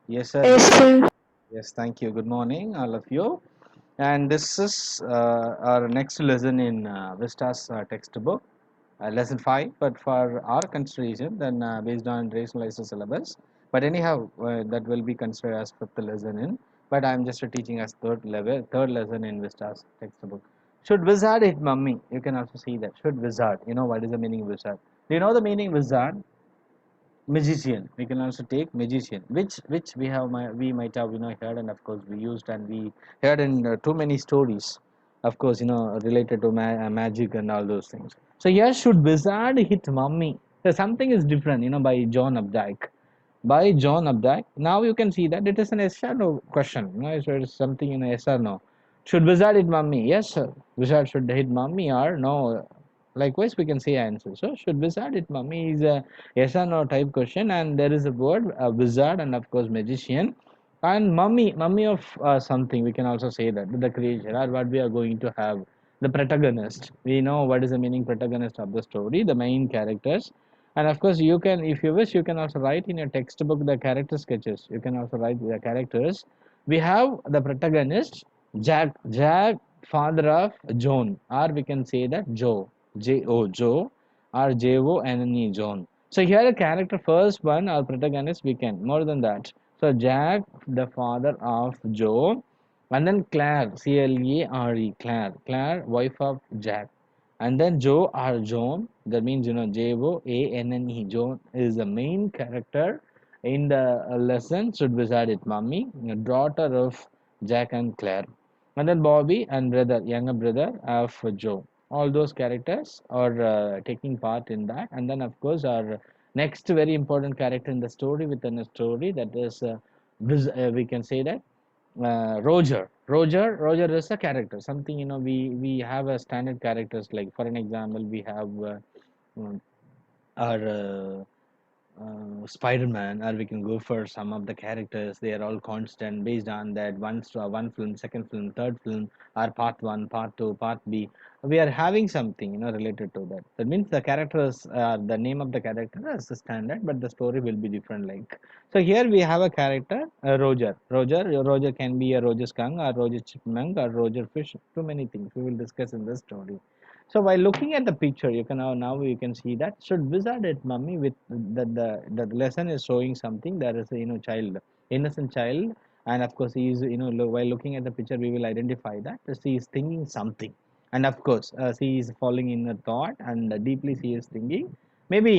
Yes, sir. Yes, sir. Yes, thank you. Good morning, all of you. And this is our next lesson in Vista's textbook, lesson 5. But for our consideration, then based on rationalized syllabus. But anyhow, that will be considered as fifth lesson in. But I'm just teaching as third lesson in Vista's textbook. Should wizard hit mummy? You can also see that. Should wizard? You know what is the meaning of wizard? Do you know the meaning wizard? Magician, we can also take magician, which we might have heard, and of course we used and we heard in too many stories, of course, related to magic and all those things. So here, should wizard hit mummy? So something is different, by John Updike. By John Updike. Now you can see that it is an yes or no question. So it is something in a yes or no. Should wizard hit mummy? Yes, sir. Wizard should hit mummy, or no? Likewise, we can say answer. So should wizard hit mummy is a yes or no type question, and there is a word wizard and of course magician, and mummy of something. We can also say that the creature or what we are going to have. The protagonist. We know what is the meaning protagonist of the story. The main characters, and of course you can, if you wish, you can also write in your textbook the character sketches. You can also write the characters. We have the protagonist Jack, father of John, or we can say that Joe, Joe, or J-O-N-N-E, John. So here a character, first one, our protagonist, we can more than that. So Jack, the father of Joe, and then Claire, C-L-A-R-E, Claire, wife of Jack, and then Joe or Joan. That means J-O-A-N-N-E. Joan is the main character in the lesson. Should beside it, mommy, daughter of Jack and Claire, and then Bobby and brother, younger brother of Joe. All those characters are taking part in that, and then of course our next very important character in the story within a story, that is we can say that Roger is a character. Something, we have a standard characters, like for an example we have um, our Spider-Man, or we can go for some of the characters. They are all constant based on that one film, second film, third film, or part one, part two, part B. We are having something related to that. That means the characters, the name of the character is the standard, but the story will be different. Like so, here we have a character, Roger. Roger can be a Roger Skunk or Roger Chipmunk or Roger Fish. Too many things we will discuss in this story. So while looking at the picture, you can now you can see that should wizard it, mummy, with the lesson is showing something. There is a child, innocent child, and of course he is while looking at the picture we will identify that she is thinking something, and of course she is falling in a thought, and deeply she is thinking. Maybe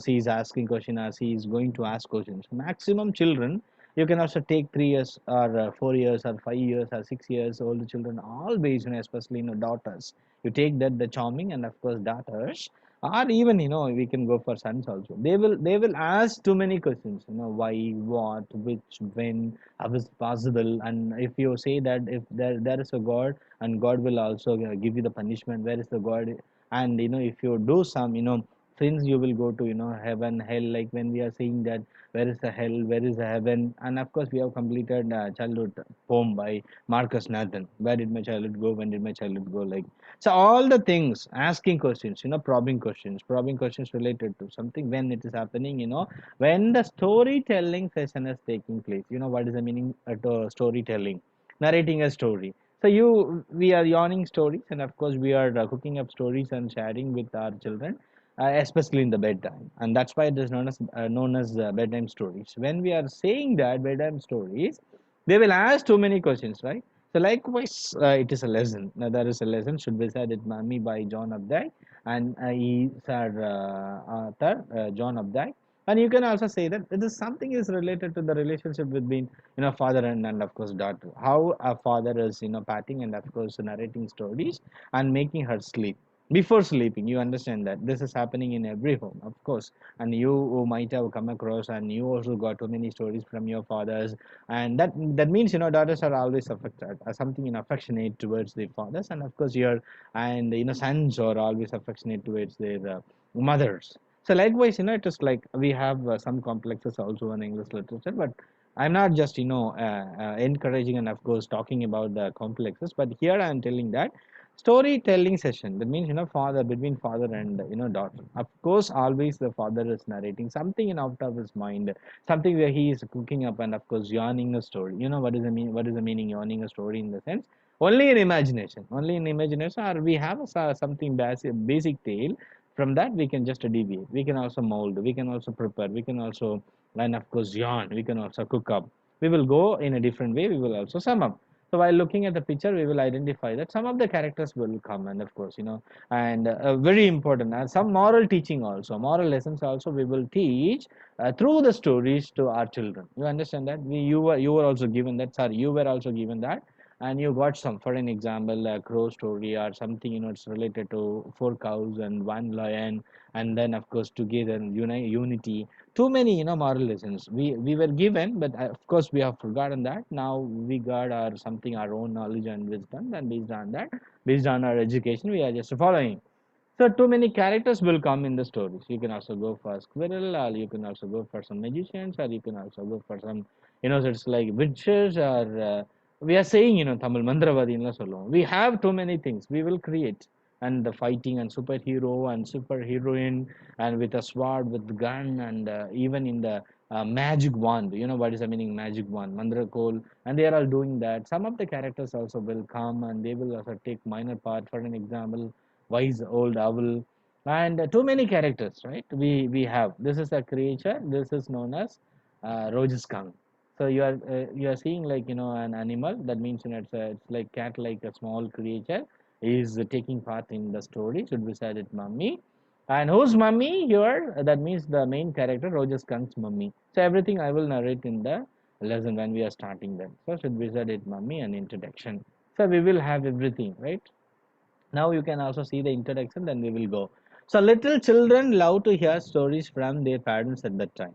she is asking question, or she is going to ask questions. Maximum children, you can also take 3 years or 4 years or 5 years or 6 years old children, always, especially daughters. You take that, the charming, and of course daughters, or even we can go for sons also. They will ask too many questions. Why, what, which, when, how is it possible? And if you say that if there is a God, and God will also give you the punishment, where is the God? And if you do some sins, you will go to heaven, hell. Like when we are saying that where is the hell, where is the heaven? And of course we have completed childhood poem by Marcus Nathan. Where did my childhood go? When did my childhood go? Like, so all the things, asking questions, probing questions related to something when it is happening, when the storytelling session is taking place. What is the meaning of storytelling? Narrating a story. So we are yawning stories, and of course we are cooking up stories and sharing with our children, especially in the bedtime, and that's why it is known as bedtime stories. When we are saying that bedtime stories, they will ask too many questions, right? So likewise, it is a lesson. Now there is a lesson should be said it me by John Updike, and he said author John Updike. And you can also say that it is something is related to the relationship between father and of course daughter. How a father is patting and of course narrating stories and making her sleep before sleeping. You understand that this is happening in every home, of course, and you might have come across, and you also got too many stories from your fathers, and that means daughters are always affected something affectionate towards their fathers, and of course your and sons are always affectionate towards their mothers. So likewise, it is like we have some complexes also in English literature, but I'm not just encouraging and of course talking about the complexes, but here I'm telling that storytelling session. That means, father, between father and daughter. Of course, always the father is narrating something in out of his mind, something where he is cooking up, and of course yarning a story. What is the mean? What is the meaning yarning a story in the sense? Only in imagination. Only in imagination, or we have something basic tale. From that we can just deviate. We can also mold. We can also prepare. We can also, and of course yarn. We can also cook up. We will go in a different way. We will also sum up. So while looking at the picture, we will identify that some of the characters will come, and of course, and very important, some moral teaching also, moral lessons also we will teach through the stories to our children. You understand that? You were also given that, sorry, you were also given that, and you got some, for an example, a crow story or something, it's related to four cows and one lion, and then of course together unity. Too many moral lessons we were given, but of course we have forgotten that. Now we got our something, our own knowledge and wisdom, and based on that, based on our education, we are just following. So too many characters will come in the stories. You can also go for squirrel, or you can also go for some magicians, or you can also go for some, so it's like witches, or we are saying, Tamil Mandravadi solluvom. We have too many things. We will create, and the fighting and superhero and superheroine, and with a sword, with gun, and even in the magic wand. You know what is the meaning magic wand, mandrakol, and they are all doing that. Some of the characters also will come, and they will also take minor part. For an example, wise old owl, and too many characters, right? We have, this is a creature, this is known as Roger skunk. So you are seeing, like, an animal. That means, it's like cat, like a small creature is taking part in the story, should be said it mummy. And whose mummy here? That means the main character, Roger skunk's mummy. So everything I will narrate in the lesson when we are starting that. So should be said it mummy and introduction. So we will have everything, right? Now you can also see the introduction, then we will go. So little children love to hear stories from their parents at bedtime.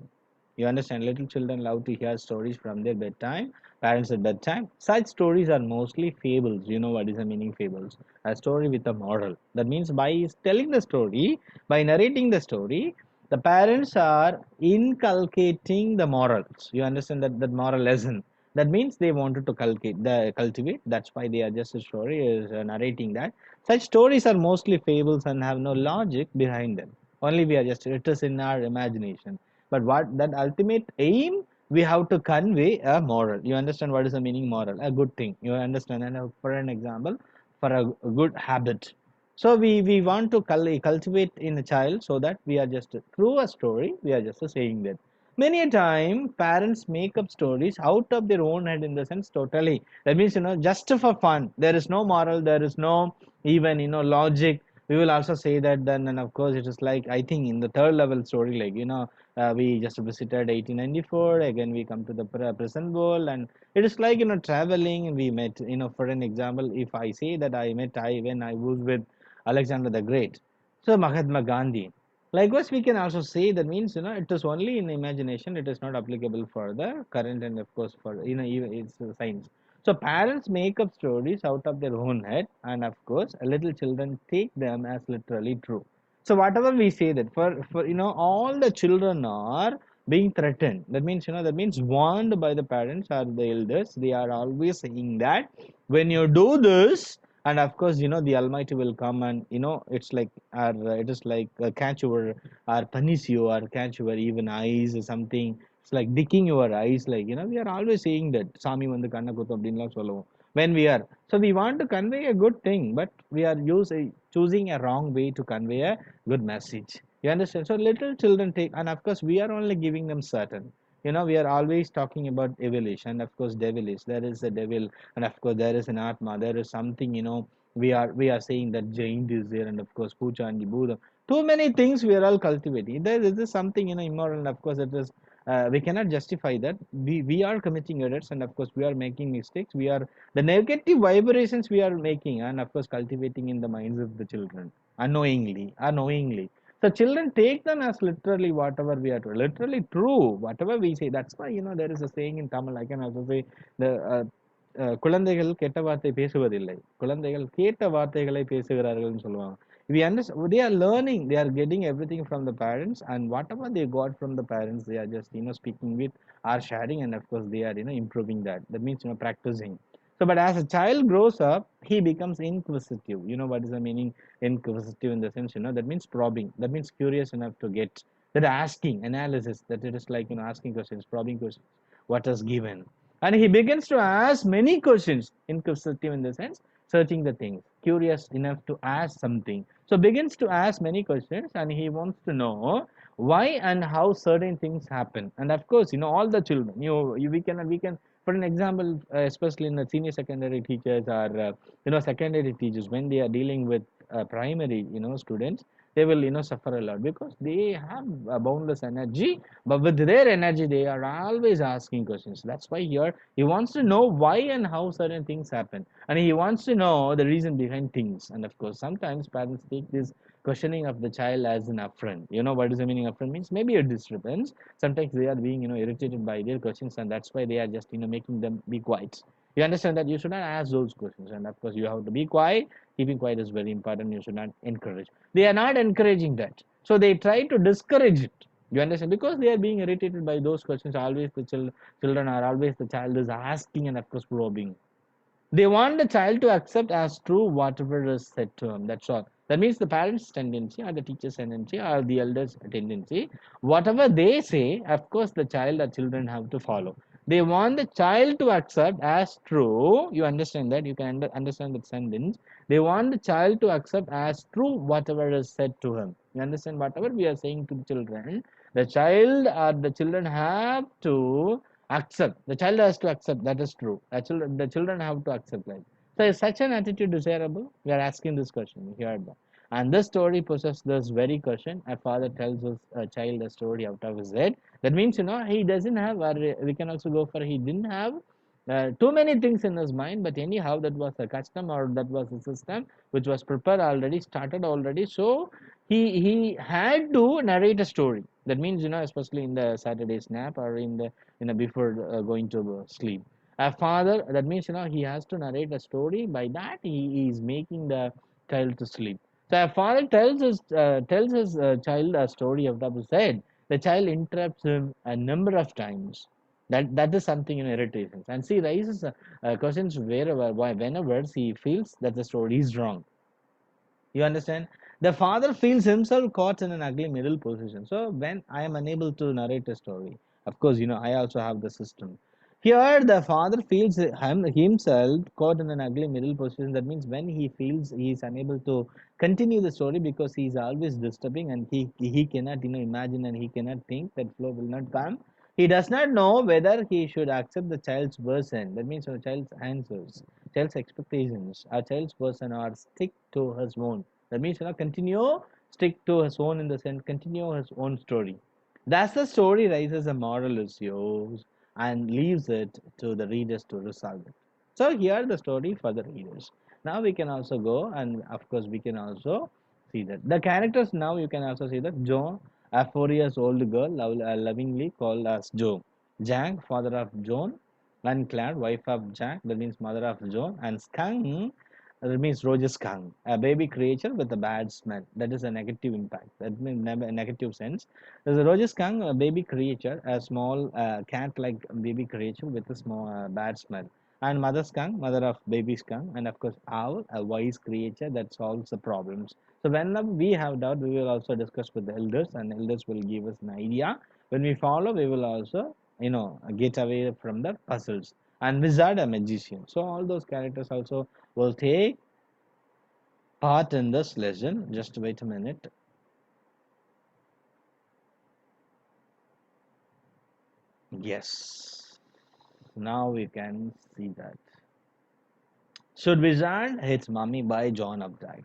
You understand? Little children love to hear stories from their bedtime, parents at bedtime. Such stories are mostly fables. You know what is the meaning fables? A story with a moral. That means by telling the story, by narrating the story, the parents are inculcating the morals. You understand that moral lesson. That means they wanted to cultivate. That's why they are just a story is narrating that. Such stories are mostly fables and have no logic behind them. Only we are just, it is in our imagination. But what that ultimate aim, we have to convey a moral. You understand what is the meaning moral? A good thing. You understand? And for an example, for a good habit. So we want to cultivate in a child, so that we are just through a story, we are just saying that. Many a time, parents make up stories out of their own head, in the sense totally. That means, just for fun. There is no moral, there is no even, logic. We will also say that then, and of course, it is like, I think in the third level story, like, we just visited 1894, again we come to the present world, and it is like, traveling, and we met, for an example, if I say that I when I was with Alexander the Great, so Mahatma Gandhi. Likewise, we can also say that means, it is only in imagination, it is not applicable for the current, and of course for, even it's science. So parents make up stories out of their own head, and of course little children take them as literally true. So whatever we say, that for all the children are being threatened. That means, warned by the parents or the elders. They are always saying that when you do this, and of course, the Almighty will come, and it's like, or it is like, catch your, or punish you, or catch your even eyes or something. It's like dicking your eyes, like, we are always saying that Sami வந்து கண்ணை குத்து அப்படின்லாம் சொல்லுவோம். When we are, so we want to convey a good thing, but we are choosing a wrong way to convey a good message. You understand? So little children take, and of course we are only giving them certain. We are always talking about evolution. Of course, devil is, there is a devil, and of course there is an atma, there is something, we are saying that giant is there, and of course puja and buddha. Too many things we are all cultivating. There is something, immoral, and of course it is, we cannot justify that. We are committing errors, and of course we are making mistakes. We are, the negative vibrations we are making, and of course cultivating in the minds of the children, unknowingly. So children take them as literally whatever we are literally true, whatever we say. That's why, there is a saying in Tamil. I can also say, the குழந்தைகள் கெட்ட வார்த்தை பேசுவதில்லை, குழந்தைகள் கேட்ட வார்த்தைகளை பேசுகிறார்கள்னு சொல்லுவாங்க. We understand, they are learning, they are getting everything from the parents, and whatever they got from the parents, they are just speaking with, are sharing, and of course they are improving that. That means practicing. So, but as a child grows up, he becomes inquisitive. You know what is the meaning inquisitive in the sense, that means probing. That means curious enough to get that asking, analysis, that it is like, asking questions, probing questions, what is given. And he begins to ask many questions, inquisitive in the sense, searching the things, curious enough to ask something. So begins to ask many questions and he wants to know why and how certain things happen. And of course, all the children, we can for an example, especially in the senior secondary teachers or secondary teachers, when they are dealing with primary students, they will suffer a lot because they have boundless energy, but with their energy they are always asking questions. That's why here he wants to know why and how certain things happen, and he wants to know the reason behind things. And of course, sometimes parents take this questioning of the child as an affront. What is the meaning affront means? Maybe a disturbance. Sometimes they are being irritated by their questions, and that's why they are just making them be quiet. You understand that you should not ask those questions, and of course you have to be quiet. Keeping quiet is very important. You should not encourage. They are not encouraging that, so they try to discourage it. You understand? Because they are being irritated by those questions. Always the children are always the child is asking and of course probing. They want the child to accept as true whatever is said to him. That's all. That means the parents' tendency, or the teacher's tendency, or the elders' tendency. Whatever they say, of course, the child or children have to follow. They want the child to accept as true. You understand that? You can understand that sentence. They want the child to accept as true whatever is said to him. You understand? Whatever we are saying to the children, the child or the children have to accept. The child has to accept. That is true. The children have to accept that. So is such an attitude desirable? We are asking this question here. And this story possesses this very question. A father tells his child a story out of his head. That means, he doesn't have, or we can also go for he didn't have too many things in his mind, but anyhow, that was a custom or that was a system which was prepared already, started already. So he had to narrate a story. That means, especially in the Saturday nap or in the before going to sleep. A father, that means, he has to narrate a story. By that, he is making the child to sleep. So a father tells his child a story of the said. The child interrupts him a number of times. That is something in irritations, and she raises questions whenever she feels that the story is wrong. You understand? The father feels himself caught in an ugly middle position. So when I am unable to narrate a story, of course, I also have the system. Here, the father feels himself caught in an ugly middle position. That means when he feels he is unable to continue the story because he is always disturbing and he cannot imagine and he cannot think, that flow will not come. He does not know whether he should accept the child's version. That means the child's answers, child's expectations, or child's version, or stick to his own. That means, continue, stick to his own in the sense, continue his own story. Thus, the story raises a moral issues and leaves it to the readers to resolve it. So, here the story for the readers. Now, we can also go, and of course, we can also see that the characters. Now, you can also see that Joan, a 4 years old girl, lovingly called as Jo. Jack, father of Joan, and Claire, wife of Jack, that means mother of Joan, and Skunk, that means Roger skunk, a baby creature with a bad smell. That is a negative impact. That means a negative sense. There's a Roger skunk, a baby creature, a small cat-like baby creature with a small bad smell. And mother skunk, mother of baby skunk, and of course owl, a wise creature that solves the problems. So whenever we have doubt, we will also discuss with the elders, and elders will give us an idea. When we follow, we will also, get away from the puzzles. And wizard, a magician. So all those characters also will take part in this lesson. Just wait a minute. Yes, now we can see that. Should Wizard Hits Mummy by John Updike.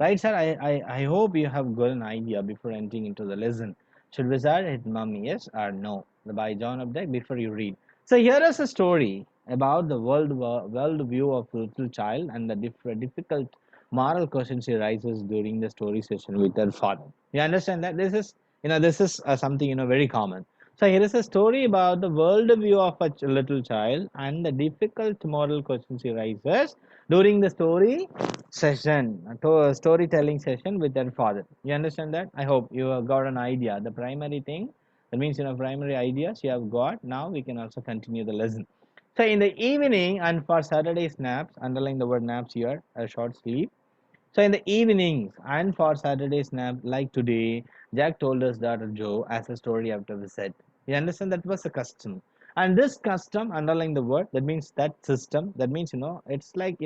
Right, sir? I hope you have got an idea before entering into the lesson. Should Wizard Hit Mummy, yes or no? By John Updike before you read. So here is a story about the world view of a little child and the difficult moral questions he raises during the story session with her father. You understand that this is something very common. So here is a story about the world view of a little child and the difficult moral questions he raises during the storytelling session with their father. You understand that? I hope you have got an idea. The primary thing, that means primary ideas you have got. Now we can also continue the lesson. So in the evening and for Saturday's naps, underline the word naps here, a short sleep. So in the evenings and for Saturday's nap, like today, Jack told his daughter Joe as a story after visit. You understand that was a custom. And this custom, underline the word, that means that system, that means, it's like,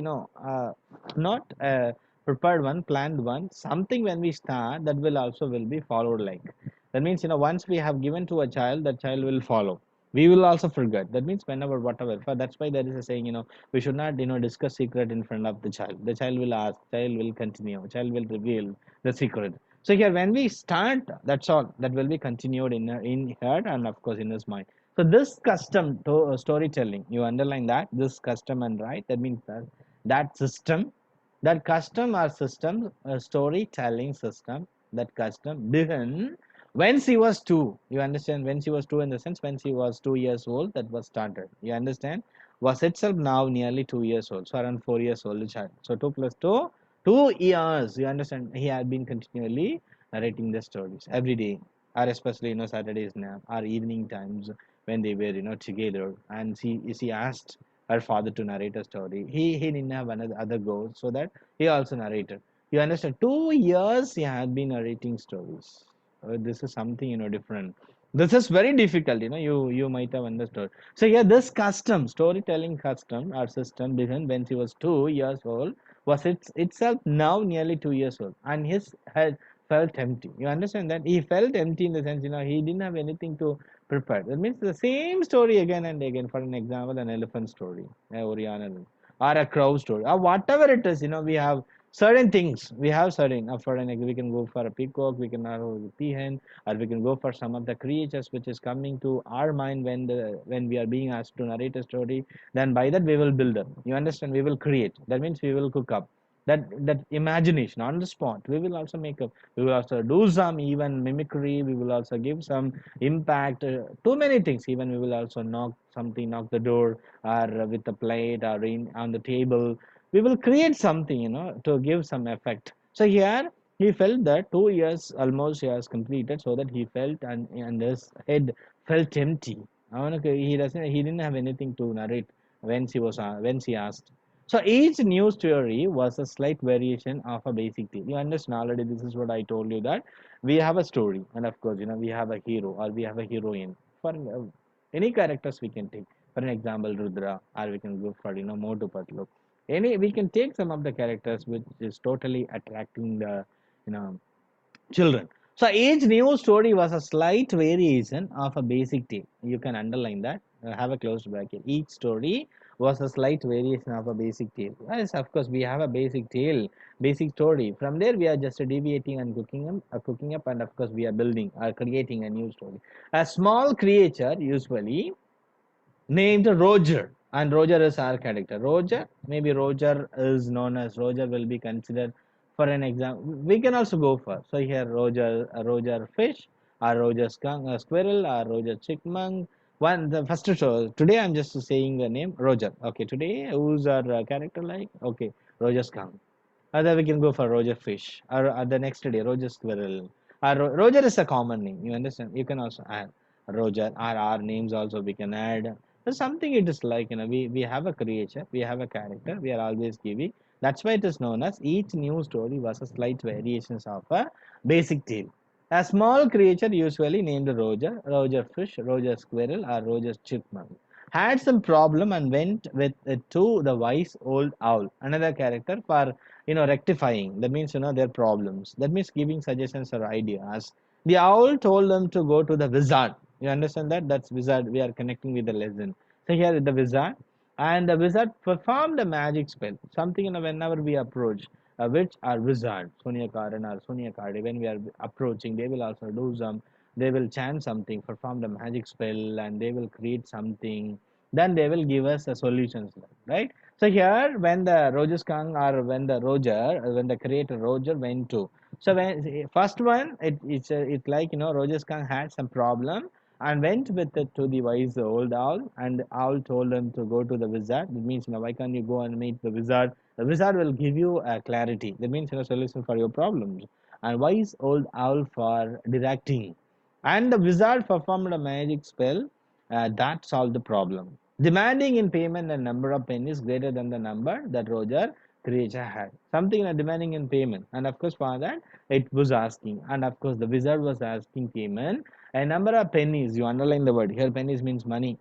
not a prepared one, planned one, something when we start that will also will be followed like. That means, once we have given to a child, that child will follow. We will also forget. That means whenever, whatever. That's why there is a saying, we should not discuss secret in front of the child will ask, child will continue, child will reveal the secret. So here when we start, that's all that will be continued in her and of course in his mind. So this custom to storytelling, you underline that, this custom and right, that means that system, that custom or system, storytelling system, that custom began when she was 2. You understand, when she was 2 in the sense when she was 2 years old, that was started. You understand, was itself now nearly 2 years old, so around 4 years old child. So 2 plus 2, 2 years. You understand, he had been continually narrating the stories every day, or especially Saturdays nap or evening times when they were together, and she asked her father to narrate a story. He didn't have another other goal, so that he also narrated. You understand, 2 years he had been narrating stories. This is something different. This is very difficult, you might have understood. So yeah, this custom, storytelling custom or system began when he was 2 years old, was itself now nearly 2 years old, and his head felt empty. You understand that he felt empty in the sense, he didn't have anything to prepare. That means the same story again and again. For an example, an elephant story, or a crow story, or whatever it is, we have certain things. We have certain, for an we can go for a peacock, we can have a peahen, or we can go for some of the creatures which is coming to our mind when we are being asked to narrate a story. Then by that we will build up. You understand, we will create. That means we will cook up that imagination on the spot. We will also make up, we will also do some even mimicry, we will also give some impact, too many things. Even we will also knock the door, or with the plate, or on the table. We will create something, to give some effect. So here he felt that 2 years almost he has completed, so that he felt, and his head felt empty. He didn't have anything to narrate when she asked. So each new story was a slight variation of a basic theme. You understand already. This is what I told you, that we have a story, and of course, we have a hero or we have a heroine. For any characters we can take. For an example, Rudra, or we can go for Motu Patlu. Any we can take some of the characters which is totally attracting the you know children. So each new story was a slight variation of a basic tale. You can underline that. Have a closed bracket. Each story was a slight variation of a basic tale. Yes, of course, we have a basic tale, basic story. From there, we are just deviating and cooking up, and of course, we are building or creating a new story. A small creature, usually named Roger, and Roger is our character. Roger, maybe Roger is known as Roger will be considered for an example. We can also go for, so here Roger fish, or Roger skunk, squirrel, or Roger chipmunk. One the first show today I'm just saying the name Roger. Okay, today who's our character like? Okay, Roger skunk. Other we can go for Roger fish, or the next day Roger squirrel. Roger is a common name. You understand? You can also add Roger, or our names also we can add. So something it is like, we have a creature, we have a character, we are always giving. That's why it is known as each new story was a slight variations of a basic tale. A small creature, usually named Roger, Roger fish, Roger squirrel, or Roger chipmunk, had some problem and went with it to the wise old owl, another character for rectifying. That means their problems. That means giving suggestions or ideas. The owl told them to go to the wizard. You understand that? That's wizard. We are connecting with the lesson. So here is the wizard, and the wizard performed a magic spell. Something whenever we approach a witch or wizard, Sonia Karan or Sonia Kadi, when we are approaching, they will also do some. They will chant something, perform the magic spell, and they will create something. Then they will give us a solutions, right? So here, when the Roger Kang, or when the creator Roger went to, so when first one, it's like Roger Kang had some problem and went with it to the wise old owl, and the owl told him to go to the wizard. That means, why can't you go and meet the wizard? The wizard will give you a clarity. That means, solution for your problems. And wise old owl for directing. And the wizard performed a magic spell that solved the problem. demanding in payment a number of pennies greater than the number that Roger creature had. Something like demanding in payment, and of course for that it was asking, and of course the wizard was asking payment a number of pennies. You underline the word here. Pennies means money,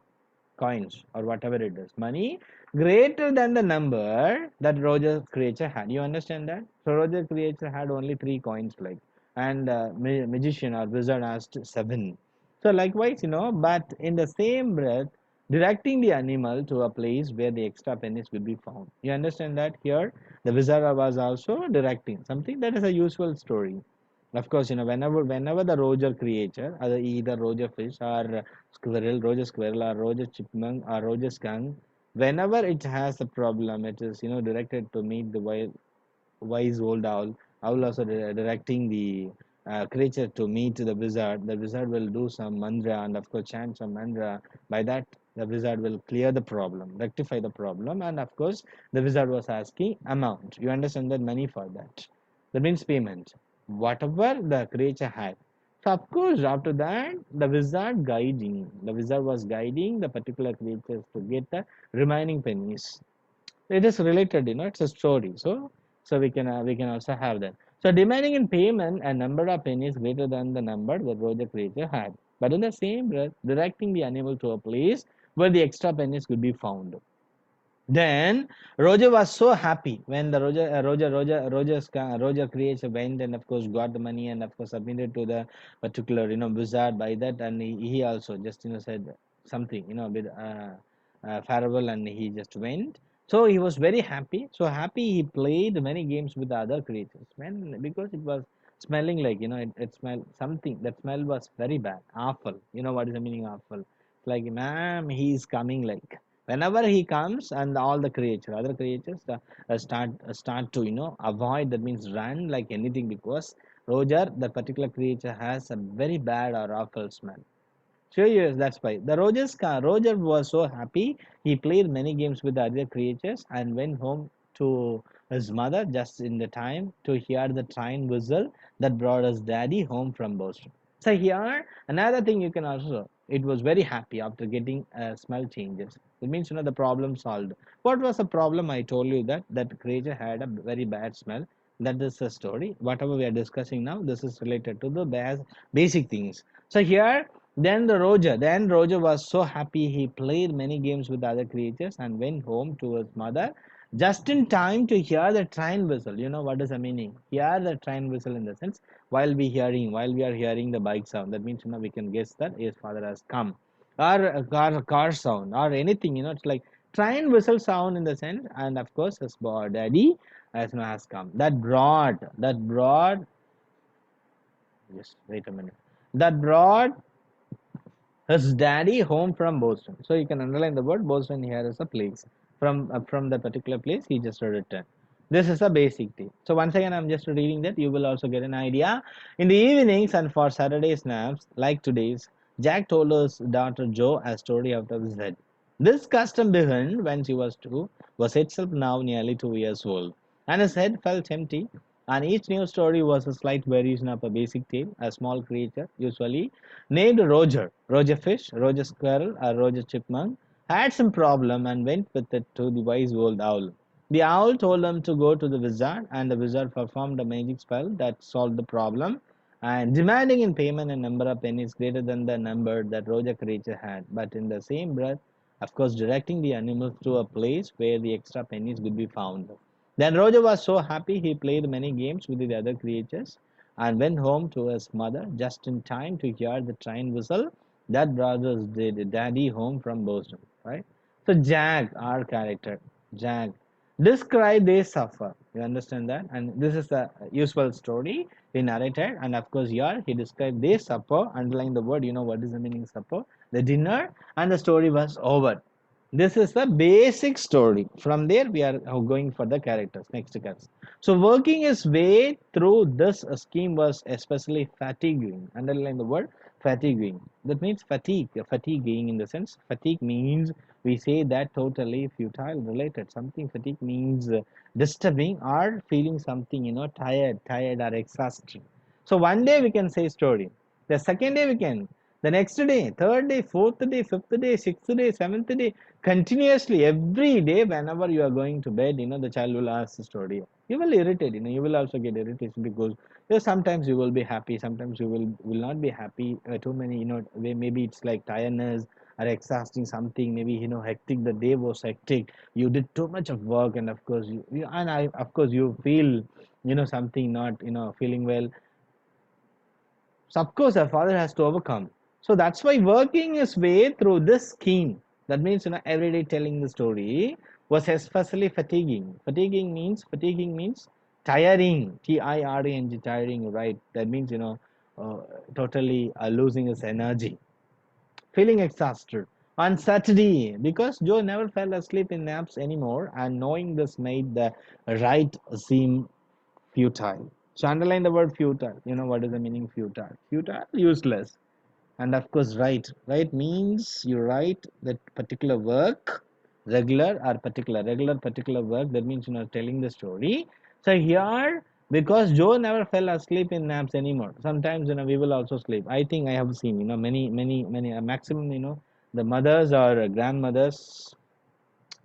coins, or whatever it is. Money greater than the number that Roger creature had. You understand that? So Roger creature had only 3 coins, like, and magician or wizard asked 7. So likewise, but in the same breath, directing the animal to a place where the extra pennies will be found. You understand that here the wizard was also directing something. That is a usual story. Of course, whenever the Roger creature, either Roger fish or squirrel, Roger squirrel or Roger chipmunk or Roger skunk, whenever it has a problem, it is directed to meet the wise old owl. Owl also directing the creature to meet the wizard. The wizard will do some mantra and of course chant some mantra. By that, the wizard will clear the problem, rectify the problem, and of course the wizard was asking amount. You understand that money for that. That means payment. Whatever the creature had. So of course after that the wizard was guiding the particular creatures to get the remaining pennies. It is related, it's a story. So we can also have that. So demanding in payment a number of pennies greater than the number that Roger creature had, but in the same breath directing the animal to a place where the extra pennies could be found. Then Roger was so happy when the Roger creator went and of course got the money and of course submitted to the particular wizard. By that, and he also just said something with farewell, and he just went. So he was very happy. So happy he played many games with the other creatures. When because it was smelling like it smelled something. That smell was very bad, awful. You know what is the meaning of awful? It's like, ma'am, he's coming like whenever he comes, and all the other creatures start to avoid, that means run like anything, because Roger, that particular creature, has a very bad or awful smell. Sure, yes, that's why Roger was so happy. He played many games with the other creatures and went home to his mother just in the time to hear the train whistle that brought his daddy home from Boston. So here, another thing you can also. It was very happy after getting smell changes. It means the problem solved. What was the problem? I told you that creature had a very bad smell. That is the story. Whatever we are discussing now, this is related to the basic things. So here then Roger was so happy. He played many games with other creatures and went home to his mother just in time to hear the train whistle. You know what is the meaning? Hear the train whistle in the sense while we are hearing the bike sound. That means we can guess that his father has come, or a car sound or anything. It's like train whistle sound in the sense, and of course his daddy has come. That broad. Just wait a minute. That broad his daddy home from Boston. So you can underline the word Boston here as a place. From that particular place, he just returned. This is a basic thing. So once again, I'm just reading that. You will also get an idea. In the evenings and for Saturday snaps, like today's, Jack told his daughter Jo a story out of his head. This custom began when she was 2, was itself now nearly 2 years old, and his head felt empty. And each new story was a slight variation of a basic tale. A small creature, usually named Roger Fish, Roger Squirrel, or Roger Chipmunk, had some problem and went with it to the wise old owl. The owl told him to go to the wizard, and the wizard performed a magic spell that solved the problem, and demanding in payment a number of pennies greater than the number that Roger creature had, but in the same breath, of course, directing the animals to a place where the extra pennies would be found. Then Roger was so happy he played many games with the other creatures and went home to his mother just in time to hear the train whistle that brought his daddy home from Boston. Right? So Jack, our character, Jack, describe they suffer. You understand that? And this is the usual story he narrated. And of course, here he described they suffer. Underline the word. You know what is the meaning supper? The dinner, and the story was over. This is the basic story. From there, we are going for the characters. Next class. So, working his way through this scheme was especially fatiguing. Underline the word fatiguing. That means fatigue. Fatiguing in the sense, fatigue means we say that totally futile related. Something fatigue means disturbing or feeling something, tired or exhausted. So, one day we can say story. The second day we can The next day, third day, fourth day, fifth day, sixth day, seventh day, continuously every day, whenever you are going to bed, the child will ask the story. You will irritate, you will also get irritation because sometimes you will be happy, sometimes you will not be happy. Too many, maybe it's like tiredness or exhausting something. Maybe hectic. The day was hectic. You did too much of work, and of course of course you feel something not feeling well. So of course our father has to overcome. So that's why working his way through this scheme, that means every day telling the story, was especially fatiguing. Fatiguing means tiring. Tiring, tiring, right? That means uh, totally losing his energy, feeling exhausted. On Saturday, because Joe never fell asleep in naps anymore, and knowing this made the right seem futile. So underline the word futile. You know what is the meaning futile? Futile, useless. And of course, right. Right means you write that particular work, regular or particular, particular work. That means telling the story. So here, because Joe never fell asleep in naps anymore. Sometimes we will also sleep. I think I have seen many maximum the mothers or grandmothers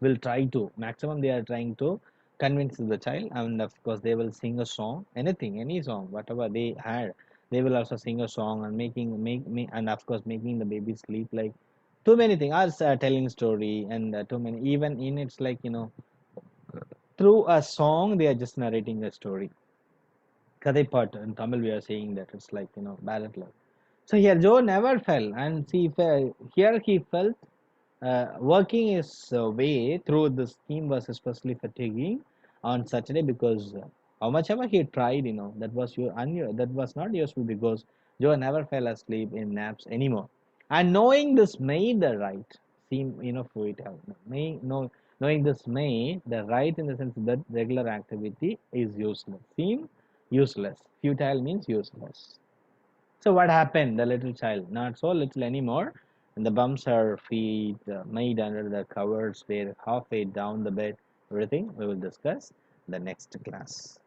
will try to maximum they are trying to convince the child, and of course they will sing a song, anything, any song, whatever they had, they will also sing a song and make me, and of course making the baby sleep, like too many things, us telling story, and too many, even in it's like through a song they are just narrating a story. Kadai part in Tamil we are saying that it's like ballad love. So here Joe never fell, and here he felt working his way through the scheme was especially fatiguing on Saturday, because how much ever he tried, that was not useful, because Joe never fell asleep in naps anymore. And knowing this made the right seem futile. Knowing this made the right, in the sense that regular activity is useless. Seem useless. Futile means useless. So what happened? The little child, not so little anymore, and the bumps her feet made under the covers were halfway down the bed. Everything we will discuss the next class.